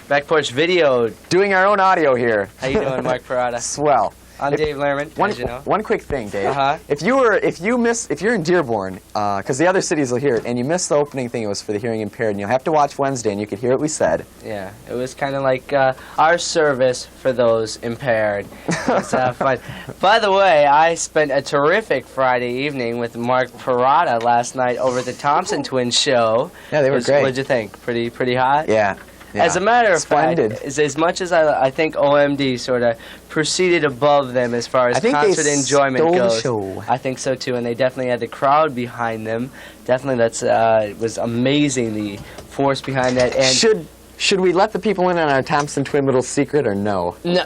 Back Porch Video. Doing our own audio here. How you doing, Mark Porada? Swell. I'm Dave Lerman, as you know. One quick thing, Dave. Uh-huh. If you're in Dearborn, because the other cities will hear it, and you missed the opening thing, it was for the hearing impaired, and you'll have to watch Wednesday, and you could hear what we said. Yeah, it was kind of like our service for those impaired. It's fun. By the way, I spent a terrific Friday evening with Mark Porada last night over at the Thompson Twins show. Yeah, they were great. What'd you think? Pretty hot? Yeah. Yeah. As a matter of Splendid. fact, as much as I think OMD sort of proceeded above them as far as concert enjoyment goes, the show. I think so too, and they definitely had the crowd behind them. Definitely, it was amazing, the force behind that. And should we let the people in on our Thompson Twin little secret or no? No.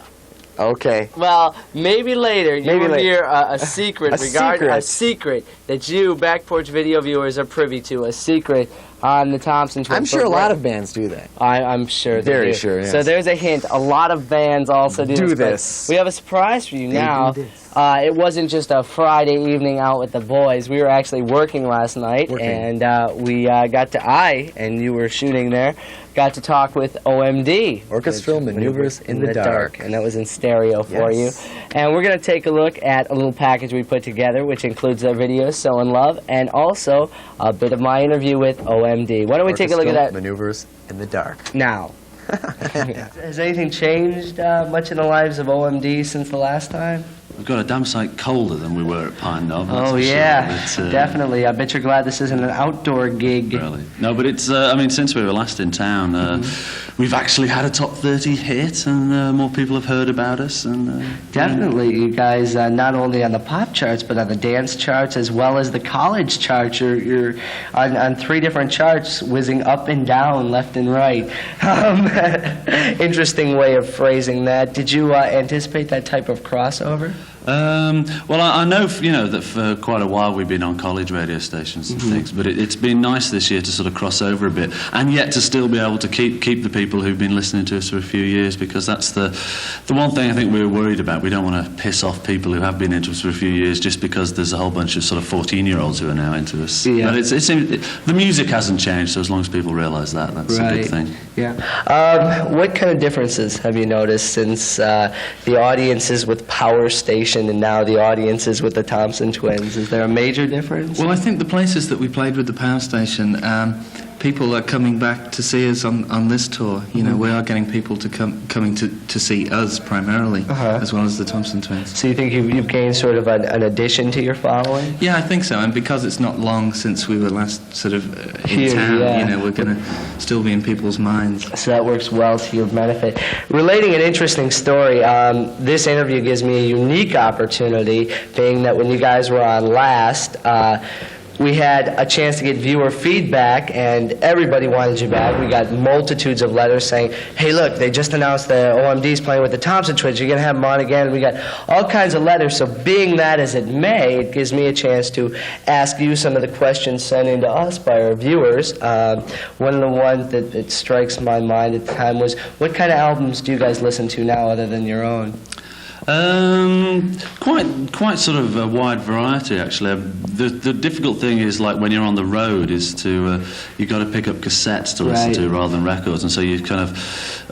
Okay. Well, maybe later you will hear a secret a secret that you Back Porch Video viewers are privy to. A secret on the Thompson Twins. I'm sure a lot of bands do that. I'm sure they do. Very sure, yes. So there's a hint. A lot of bands also do this. We have a surprise for you now. Do this. It wasn't just a Friday evening out with the boys. We were actually working last night, and we and you were shooting there, got to talk with OMD. Orchestral Maneuvers in the Dark. And that was in stereo for you. And we're going to take a look at a little package we put together, which includes their video, So in Love, and also a bit of my interview with OMD. Why don't we take a look at that Maneuvers in the Dark. now? Has anything changed much in the lives of OMD since the last time? We've got a damn sight colder than we were at Pine Knob. Oh, yeah, definitely. I bet you're glad this isn't an outdoor gig. Really? No, but it's, I mean, since we were last in town, we've actually had a top 30 hit, and more people have heard about us. And definitely, you guys, not only on the pop charts, but on the dance charts, as well as the college charts. You're on 3 different charts, whizzing up and down, left and right. Interesting way of phrasing that. Did you anticipate that type of crossover? Well, I know, that for quite a while we've been on college radio stations and things, but it's been nice this year to sort of cross over a bit, and yet to still be able to keep the people who've been listening to us for a few years, because that's the one thing I think we were worried about. We don't want to piss off people who have been into us for a few years just because there's a whole bunch of sort of 14-year-olds who are now into us. Yeah. But the music hasn't changed, so as long as people realise that, that's a good thing. Yeah. What kind of differences have you noticed since the audiences with Power Station and now the audiences with the Thompson Twins? Is there a major difference? Well, I think the places that we played with the Power Station, people are coming back to see us on this tour. We are getting people coming to see us primarily, as well as the Thompson Twins. So you think you've gained sort of an addition to your following? Yeah, I think so. And because it's not long since we were last sort of in town, we're going to still be in people's minds. So that works well to your benefit. Relating an interesting story, this interview gives me a unique opportunity, being that when you guys were on last, we had a chance to get viewer feedback, and everybody wanted you back. We got multitudes of letters saying, hey, look, they just announced the OMD's playing with the Thompson Twins. You're going to have them on again. We got all kinds of letters. So being that as it may, it gives me a chance to ask you some of the questions sent in to us by our viewers. One of the ones that strikes my mind at the time was, what kind of albums do you guys listen to now other than your own? Quite sort of a wide variety, actually. The difficult thing is, like, when you're on the road, is to you've got to pick up cassettes to listen to rather than records, and so you kind of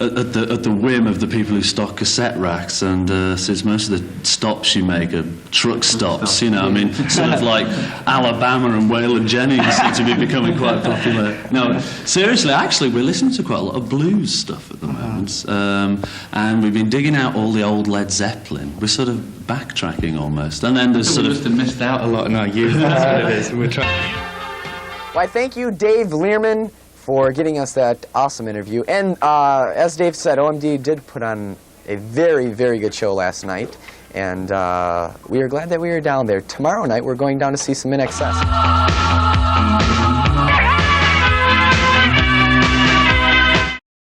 at the whim of the people who stock cassette racks, and since most of the stops you make are truck stops, I mean, sort of like Alabama and Waylon Jennings seem to be becoming quite popular. No, seriously, actually, we're listening to quite a lot of blues stuff at the moment, and we've been digging out all the old Led Zeppelin. We're sort of backtracking almost, and then there's sort of... We must have missed out a lot in our youth. That's what it is. We're trying. Well, thank you, Dave Lerman, for getting us that awesome interview. And as Dave said, OMD did put on a very, very good show last night, and we are glad that we were down there. Tomorrow night, we're going down to see some InXS.